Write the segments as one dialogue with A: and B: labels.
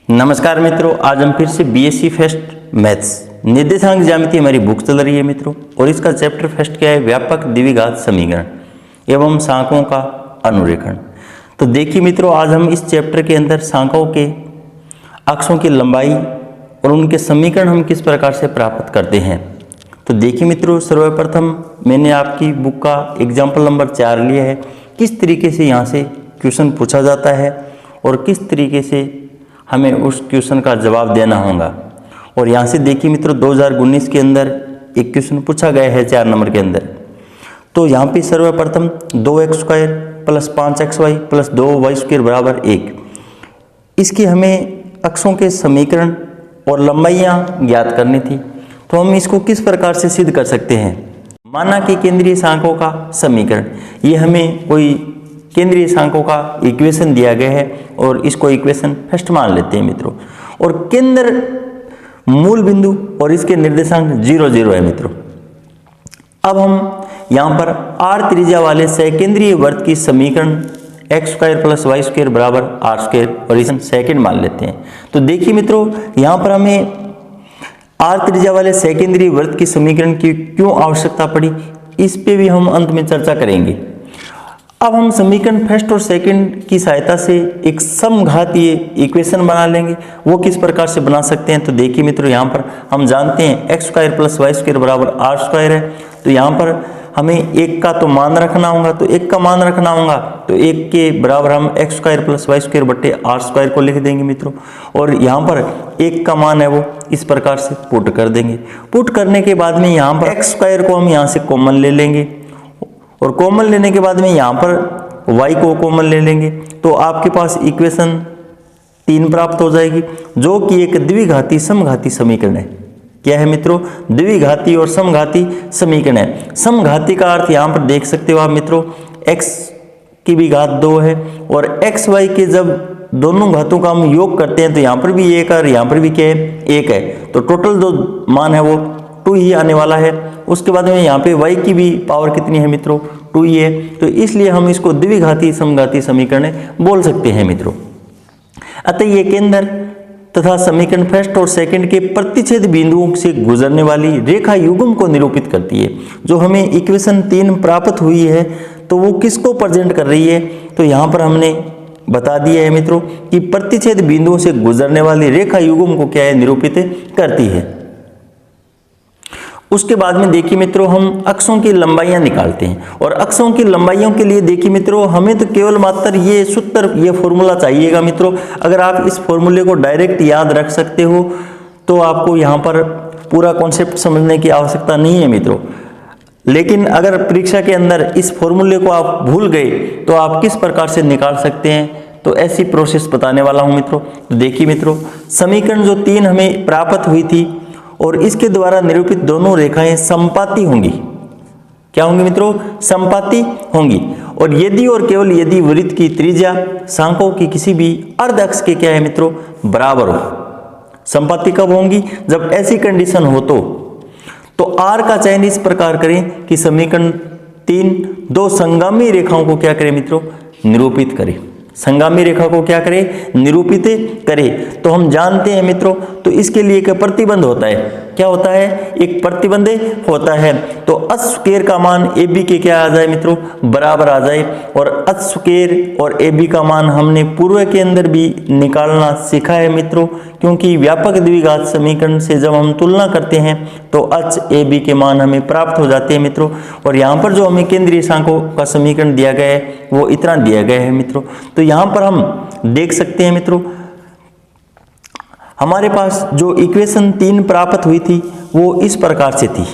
A: नमस्कार मित्रों, आज हम फिर से बीएससी फर्स्ट मैथ्स निर्देशांक ज्यामिति हमारी बुक चल रही है मित्रों। और इसका चैप्टर फर्स्ट क्या है? व्यापक द्विघात समीकरण एवं शाखों का अनुरेखण। तो देखिए मित्रों, आज हम इस चैप्टर के अंदर शाखाओं के अक्षों की लंबाई और उनके समीकरण हम किस प्रकार से प्राप्त करते हैं। तो देखिए मित्रों, सर्वप्रथम मैंने आपकी बुक का एग्जाम्पल नंबर 4 लिया है। किस तरीके से यहाँ से क्वेश्चन पूछा जाता है और किस तरीके से हमें उस क्वेश्चन का जवाब देना होगा। और यहाँ से देखिए मित्रों, 2019 के अंदर एक क्वेश्चन पूछा गया है 4 नंबर के अंदर। तो यहाँ पे सर्वप्रथम 2x² + 5xy + 2y² बराबर 1, इसकी हमें अक्षों के समीकरण और लंबाइयाँ ज्ञात करनी थी। तो हम इसको किस प्रकार से सिद्ध कर सकते हैं? माना कि केंद्रीय शाखाओं का समीकरण, ये हमें कोई केंद्रीय शाखाओं का इक्वेशन दिया गया है और इसको इक्वेशन फर्स्ट मान लेते हैं मित्रों। और केंद्र मूल बिंदु और इसके निर्देशांक 0, 0 है मित्रों। अब हम यहाँ पर r त्रिज्या वाले सकेंद्रीय वृत्त की समीकरण x² + y² बराबर r² और इसे सेकंड मान लेते हैं। तो देखिए मित्रों, यहाँ पर हमें r त्रिज्या वाले सकेंद्रीय वृत्त की समीकरण की क्यों आवश्यकता पड़ी, इस पे भी हम अंत में चर्चा करेंगे। अब हम समीकरण फर्स्ट और सेकंड की सहायता से एक समघातीय इक्वेशन बना लेंगे। वो किस प्रकार से बना सकते हैं? तो देखिए मित्रों, यहाँ पर हम जानते हैं x² + y² बराबर r² है। तो यहाँ पर हमें 1 का तो मान रखना होगा, तो 1 का मान रखना होगा, तो 1 के बराबर हम x² + y² बटे r² को लिख देंगे मित्रों। और यहाँ पर 1 का मान है वो इस प्रकार से पुट कर देंगे। पुट करने के बाद में यहाँ पर x² को हम यहाँ से कॉमन ले लेंगे और कॉमन लेने के बाद में यहाँ पर y को कॉमन ले लेंगे। तो आपके पास इक्वेशन 3 प्राप्त हो जाएगी, जो कि एक द्विघाती समघाती समीकरण है। क्या है मित्रों? द्विघाती और समघाती समीकरण है। समघाती का अर्थ यहाँ पर देख सकते हो आप मित्रों, x की भी घात 2 है और x y के जब दोनों घातों का हम योग करते हैं तो यहाँ पर भी 1 और यहाँ पर भी क्या है? 1 है। तो टोटल जो मान है वो 2 ही आने वाला है। उसके बाद में यहाँ पे y की भी पावर कितनी है मित्रों? 2 ही है। तो इसलिए हम इसको द्विघाती समघाती समीकरण बोल सकते हैं मित्रों। अतः ये केंद्र तथा समीकरण फर्स्ट और सेकंड के प्रतिच्छेद बिंदुओं से गुजरने वाली रेखा युग्म को निरूपित करती है। जो हमें इक्वेशन 3 प्राप्त हुई है तो वो किसको प्रेजेंट कर रही है? तो यहाँ पर हमने बता दिया है मित्रों कि प्रतिच्छेद बिंदुओं से गुजरने वाली रेखा युग्म को क्या है? निरूपित करती है। उसके बाद में देखिए मित्रों, हम अक्षों की लंबाइयां निकालते हैं। और अक्षों की लंबाइयों के लिए देखिए मित्रों, हमें तो केवल मात्र ये सूत्र, ये फॉर्मूला चाहिएगा मित्रों। अगर आप इस फॉर्मूले को डायरेक्ट याद रख सकते हो तो आपको यहाँ पर पूरा कॉन्सेप्ट समझने की आवश्यकता नहीं है मित्रों। लेकिन अगर परीक्षा के अंदर इस फॉर्मूले को आप भूल गए तो आप किस प्रकार से निकाल सकते हैं, तो ऐसी प्रोसेस बताने वाला हूँ मित्रों। तो देखिए मित्रों, समीकरण जो 3 हमें प्राप्त हुई थी और इसके द्वारा निरूपित दोनों रेखाएं समपाती होंगी। क्या होंगी मित्रों? समपाती होंगी। और यदि और केवल यदि वृत्त की त्रिज्या शाखाओं की किसी भी अर्ध अक्ष के क्या है मित्रों? बराबर हो। समपाती कब होंगी? जब ऐसी कंडीशन हो तो R का चयन इस प्रकार करें कि समीकरण 3 2 संगामी रेखाओं को क्या करें मित्रों? निरूपित करें। संगामी रेखा को क्या करे? निरूपित करे। तो हम जानते हैं मित्रों, तो इसके लिए एक प्रतिबंध होता है। क्या होता है? एक प्रतिबंध होता है। तो h² का मान AB के क्या आ जाए मित्रों? बराबर आ जाए। और h² और AB का मान हमने पूर्व के अंदर भी निकालना सीखा है मित्रों, क्योंकि व्यापक द्विघात समीकरण से जब हम तुलना करते हैं तो h AB के मान हमें प्राप्त हो जाते हैं मित्रों। और यहाँ पर जो हमें केंद्रीय शाखाओं का समीकरण दिया गया है वो इतना दिया गया है मित्रों। तो यहाँ पर हम देख सकते हैं मित्रों, हमारे पास जो इक्वेशन 3 प्राप्त हुई थी वो इस प्रकार से थी।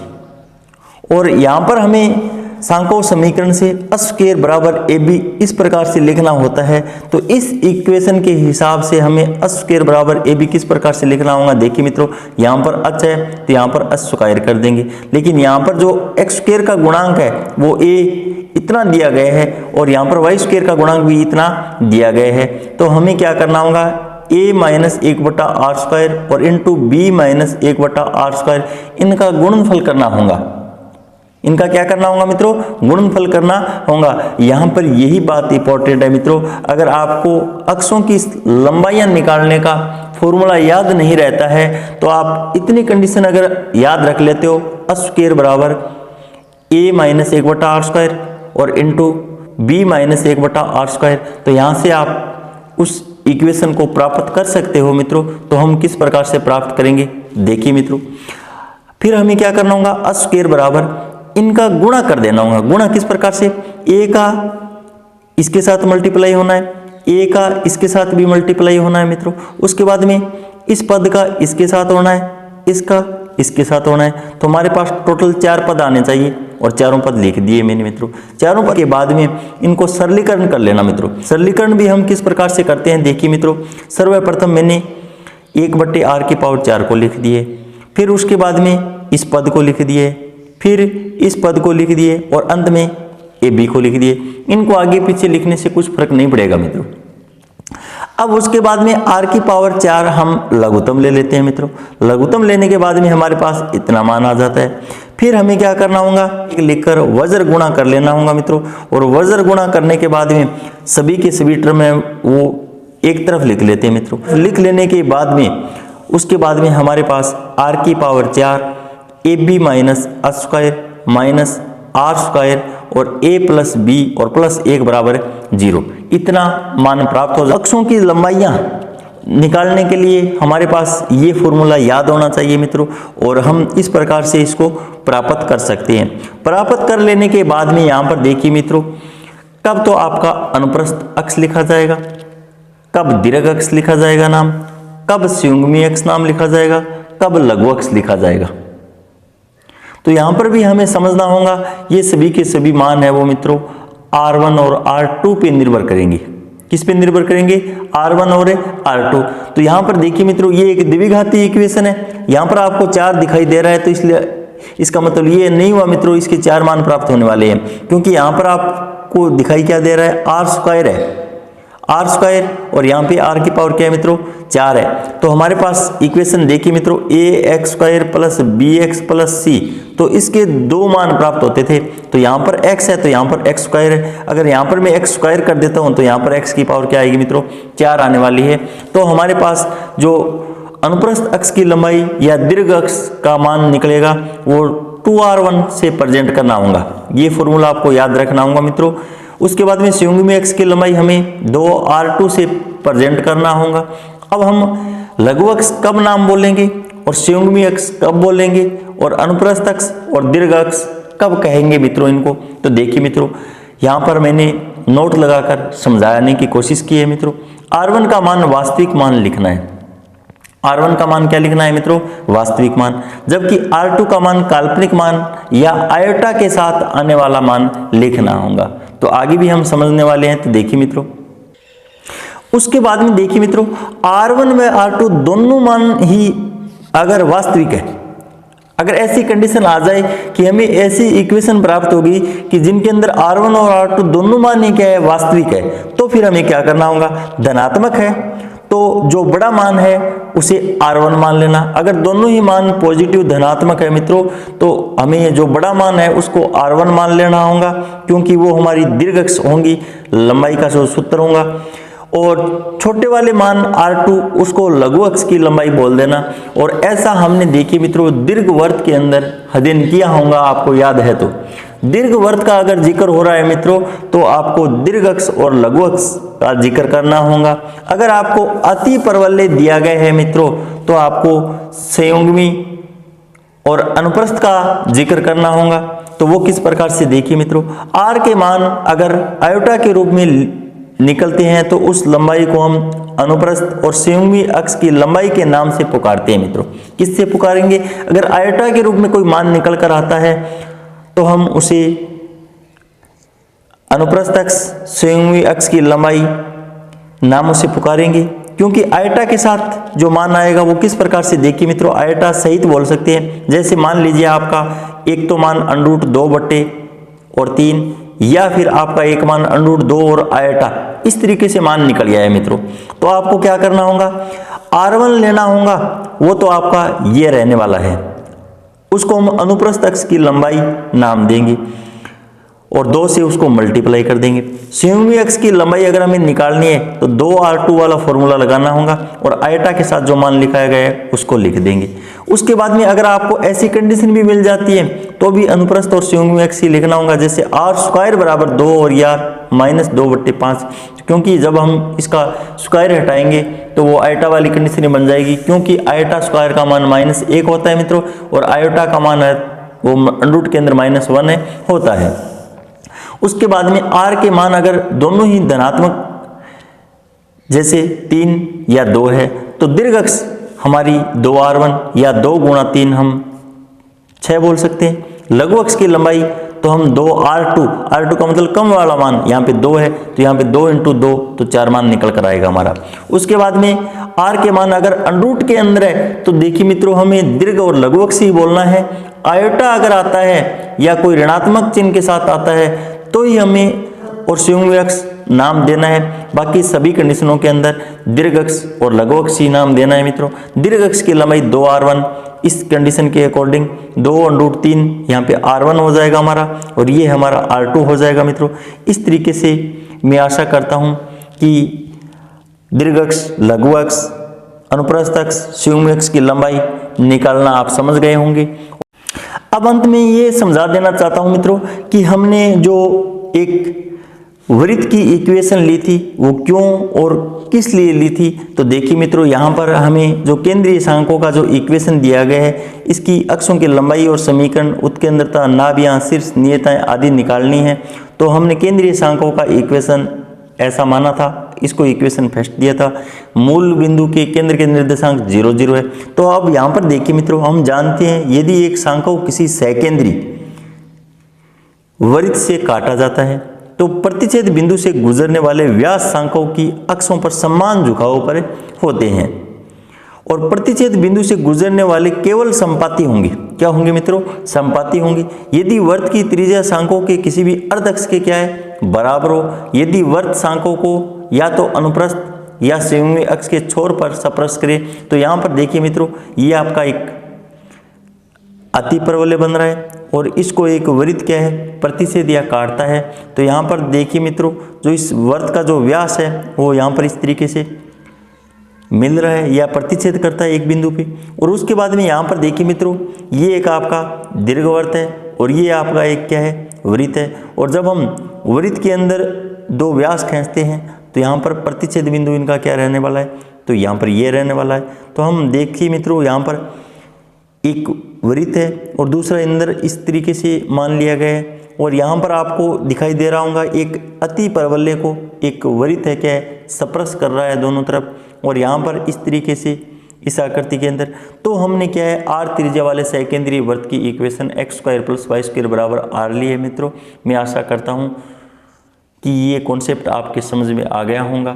A: और यहाँ पर हमें शाखाओं समीकरण से h² बराबर AB इस प्रकार से लिखना होता है। तो इस इक्वेशन के हिसाब से हमें h² बराबर AB किस प्रकार से लिखना होगा? देखिए मित्रों, यहाँ पर h है तो यहाँ पर h² कर देंगे। लेकिन यहाँ पर जो x² का गुणांक है वो a इतना दिया गया है और यहाँ पर y² का गुणांक भी इतना दिया गया है। तो हमें क्या करना होगा? a - 1/r² और इंटू b - 1/r², इनका गुणनफल करना होगा। इनका क्या करना होगा मित्रों? गुणनफल करना होगा। यहाँ पर यही बात इंपॉर्टेंट है मित्रों। अगर आपको अक्षों की लंबाइयाँ निकालने का फॉर्मूला याद नहीं रहता है तो आप इतनी कंडीशन अगर याद रख लेते हो, स्क्वायर बराबर a माइनस 1/r² और इंटू b माइनस 1/r², तो यहाँ से आप उस इक्वेशन को प्राप्त कर सकते हो मित्रों। तो हम किस प्रकार से प्राप्त करेंगे देखिए मित्रों, फिर हमें क्या करना होगा, स्क्वायर बराबर इनका गुणा कर देना होगा। गुणा किस प्रकार से, a का इसके साथ मल्टीप्लाई होना है, a का इसके साथ भी मल्टीप्लाई होना है मित्रों। उसके बाद में इस पद का इसके साथ होना है, इसका इसके साथ होना है। तो हमारे पास टोटल 4 पद आने चाहिए और चारों पद लिख दिए मैंने मित्रों। चारों पद के बाद में इनको सरलीकरण कर लेना मित्रों। सरलीकरण भी हम किस प्रकार से करते हैं देखिए मित्रों, सर्वप्रथम मैंने 1/r⁴ को लिख दिए, फिर उसके बाद में इस पद को लिख दिए, फिर इस पद को लिख दिए और अंत में ab को लिख दिए। इनको आगे पीछे लिखने से कुछ फर्क नहीं पड़ेगा मित्रों। अब उसके बाद में r⁴ हम लघुत्तम ले लेते हैं मित्रों। लघुत्तम लेने के बाद में हमारे पास इतना मान आ जाता है। फिर हमें क्या करना होगा, लिखकर वज्र गुणा कर लेना होगा मित्रों। और वज्र गुणा करने के बाद में सभी के सभी टर्म में वो एक तरफ लिख लेते हैं मित्रों। लिख लेने के बाद में उसके बाद में हमारे पास r⁴ ab minus square minus r² और a प्लस b और प्लस 1 बराबर 0, इतना मान प्राप्त हो जाए। अक्षों की लंबाइयाँ निकालने के लिए हमारे पास ये फॉर्मूला याद होना चाहिए मित्रों, और हम इस प्रकार से इसको प्राप्त कर सकते हैं। प्राप्त कर लेने के बाद में यहाँ पर देखिए मित्रों, कब तो आपका अनुप्रस्थ अक्ष लिखा जाएगा, कब दीर्घ अक्ष लिखा जाएगा नाम, कब संयुग्मी अक्ष नाम लिखा जाएगा, कब लघु अक्ष लिखा जाएगा। तो यहाँ पर भी हमें समझना होगा ये सभी के सभी मान है वो मित्रों r1 और r2 पे निर्भर करेंगे। किस पे निर्भर करेंगे, r1 और r2। तो यहाँ पर देखिए मित्रों, ये एक द्विघाती इक्वेशन है। यहाँ पर आपको 4 दिखाई दे रहा है, तो इसलिए इसका मतलब ये नहीं हुआ मित्रों इसके 4 मान प्राप्त होने वाले हैं, क्योंकि यहाँ पर आपको दिखाई क्या दे रहा है, r² है, r² और यहाँ पे r की पावर क्या है मित्रों 4 है। तो हमारे पास इक्वेशन देखिए मित्रों ax² plus bx plus c, तो इसके 2 मान प्राप्त होते थे। तो यहाँ पर x है तो यहाँ पर x² है। अगर यहाँ पर मैं x² कर देता हूँ तो यहाँ पर x की पावर क्या आएगी मित्रों 4 आने वाली है। तो हमारे पास जो अनुप्रस्थ अक्ष की लंबाई या दीर्घ अक्ष का मान निकलेगा वो 2r1 से प्रेजेंट करना होगा। ये फॉर्मूला आपको याद रखना होगा मित्रों। उसके बाद में संयुग्मी अक्ष की लंबाई हमें 2r2 से प्रेजेंट करना होगा। अब हम लघु अक्ष कब नाम बोलेंगे और संयुग्मी अक्ष कब बोलेंगे और अनुप्रस्थ अक्ष और दीर्घ अक्ष कब कहेंगे मित्रों इनको। तो देखिए मित्रों, यहाँ पर मैंने नोट लगाकर समझाने की कोशिश की है मित्रों। r1 का मान वास्तविक मान लिखना है। r1 का मान क्या लिखना है मित्रों, वास्तविक मान, जबकि r2 का मान काल्पनिक मान या आयोटा के साथ आने वाला मान लिखना होगा। तो आगे भी हम समझने वाले हैं। तो देखिए मित्रों, उसके बाद में देखिए मित्रों, r1 व r2 दोनों मान ही अगर वास्तविक है, अगर ऐसी कंडीशन आ जाए कि हमें ऐसी इक्वेशन प्राप्त होगी कि जिनके अंदर r1 और r2 दोनों मान ही क्या है, वास्तविक है, तो फिर हमें क्या करना होगा, धनात्मक है तो जो बड़ा मान है उसे r1 मान लेना। अगर दोनों ही मान पॉजिटिव धनात्मक है मित्रों तो हमें जो बड़ा मान है उसको r1 मान लेना होगा, क्योंकि वो हमारी दीर्घ अक्ष होंगी, लंबाई का जो सूत्र होगा। और छोटे वाले मान r2 उसको लघु अक्ष की लंबाई बोल देना। और ऐसा हमने देखिए मित्रों दीर्घवृत्त के अंदर अध्ययन किया होगा, आपको याद है। तो दीर्घवृत्त का अगर जिक्र हो रहा है मित्रों तो आपको दीर्घ अक्ष और लघु अक्ष का जिक्र करना होगा। अगर आपको अति परवलय दिया गया है मित्रों तो आपको संयुग्मी और अनुप्रस्थ का जिक्र करना होगा। तो वो किस प्रकार से देखिए मित्रों, r के मान अगर आयोटा के रूप में निकलते हैं तो उस लंबाई को हम अनुप्रस्थ और संयुग्मी अक्ष की लंबाई के नाम से पुकारते हैं मित्रों। किससे पुकारेंगे, अगर आयोटा के रूप में कोई मान निकल कर आता है तो हम उसे अनुप्रस्थ अक्ष संयुग्मी अक्ष की लंबाई नामों से पुकारेंगे, क्योंकि आयटा के साथ जो मान आएगा वो किस प्रकार से देखिए मित्रों, आयटा सहित बोल सकते हैं। जैसे मान लीजिए आपका एक तो मान √2/3 या फिर आपका एक मान √2 और आयटा, इस तरीके से मान निकल गया है मित्रों। तो आपको क्या करना होगा, r1 लेना होगा, वो तो आपका ये रहने वाला है, उसको हम अनुप्रस्थ अक्ष की लंबाई नाम देंगे। और 2 से उसको मल्टीप्लाई कर देंगे। संयुग्मी अक्ष की लंबाई अगर हमें निकालनी है तो 2r2 वाला फॉर्मूला लगाना होगा और आयटा के साथ जो मान लिखाया गया है उसको लिख देंगे। उसके बाद में अगर आपको ऐसी कंडीशन भी मिल जाती है तो भी अनुप्रस्थ और संयुग्मी अक्ष ही लिखना होगा, जैसे r² बराबर 2 और यार -2/5, क्योंकि जब हम इसका स्क्वायर हटाएंगे तो वो आयटा वाली कंडीशन बन जाएगी, क्योंकि आयटा स्क्वायर का मान -1 होता है मित्रों और आयोटा का मान है वो √ के अंदर -1 होता है। उसके बाद में r के मान अगर दोनों ही धनात्मक जैसे 3 या 2 है तो दीर्घ अक्ष हमारी 2r1 या 2 गुणा 3 हम 6 बोल सकते हैं। लघु अक्ष की लंबाई तो हम 2r2 का मतलब कम वाला मान, यहाँ पे 2 है तो यहाँ पे 2 × 2 तो 4 मान निकल कर आएगा हमारा। उसके बाद में r के मान अगर √ के अंदर है तो देखिए मित्रों हमें दीर्घ और लघु अक्ष ही बोलना है। आयोटा अगर आता है या कोई ऋणात्मक चिन्ह के साथ आता है तो ही हमें और संयुग्मी अक्ष नाम देना है, बाकी सभी कंडीशनों के अंदर दीर्घ अक्ष और लघु अक्ष ही नाम देना है मित्रों। दीर्घ अक्ष की लंबाई 2r1, इस कंडीशन के अकॉर्डिंग 2√3 यहाँ पे r1 हो जाएगा हमारा और ये हमारा r2 हो जाएगा मित्रों। इस तरीके से मैं आशा करता हूँ कि दीर्घ अक्ष, लघु अक्ष, अनुप्रस्थ अक्ष, संयुग्मी अक्ष की लंबाई निकालना आप समझ गए होंगे। अब अंत में ये समझा देना चाहता हूँ मित्रों कि हमने जो एक वृत्त की इक्वेशन ली थी वो क्यों और किस लिए ली थी, तो देखिए मित्रों यहाँ पर हमें जो केंद्रीय सांकों का जो इक्वेशन दिया गया है इसकी अक्षों की लंबाई और समीकरण, उत्केंद्रता, नाभियां, शीर्ष, नियताएं आदि निकालनी है। तो हमने केंद्रीय सांकों का इक्वेशन ऐसा माना था, इसको इक्वेशन फर्स्ट दिया था। मूल बिंदु के केंद्र के निर्देशांक 0, 0 है। तो अब यहाँ पर देखिए मित्रों हम जानते हैं यदि एक सांको किसी सकेंद्री वृत्त से काटा जाता है तो प्रतिच्छेद बिंदु से गुजरने वाले व्यास सांकों की अक्षों पर समान झुकाव पर होते हैं और प्रतिच्छेद बिंदु से गुजरने वाले केवल संपाती होंगे। क्या होंगे मित्रों? संपाती होंगे। यदि वृत्त की त्रिज्या सांकों के किसी भी अर्ध अक्ष के क्या है बराबर हो, यदि वृत्त सांकों को या तो अनुप्रस्थ या संयुग्मी अक्ष के छोर पर स्पर्श करे, तो यहाँ पर देखिए मित्रों ये आपका एक अतिपरवलय बन रहा है और इसको एक वृत्त क्या है प्रतिच्छेद या काटता है। तो यहाँ पर देखिए मित्रों जो इस वृत्त का जो व्यास है वो यहाँ पर इस तरीके से मिल रहा है या प्रतिच्छेद करता है एक बिंदु पे। और उसके बाद में यहाँ पर देखिए मित्रों ये एक आपका दीर्घवृत्त है और ये आपका एक क्या है वृत्त है। और जब हम वृत्त के अंदर दो व्यास खींचते हैं तो यहाँ पर प्रतिच्छेद बिंदु इनका क्या रहने वाला है, तो यहाँ पर ये रहने वाला है। तो हम देखिए मित्रों यहाँ पर एक वृत्त है और दूसरा इंद्र इस तरीके से मान लिया गया है और यहाँ पर आपको दिखाई दे रहा होगा एक अति परवलय को एक वृत्त है क्या है स्पर्श कर रहा है दोनों तरफ और यहाँ पर इस तरीके से इस आकृति के अंदर। तो हमने क्या है r त्रिज्या वाले सकेंद्रीय वृत्त की इक्वेशन x² + y² बराबर r ली है मित्रों। मैं आशा करता हूँ कि ये कॉन्सेप्ट आपके समझ में आ गया होगा।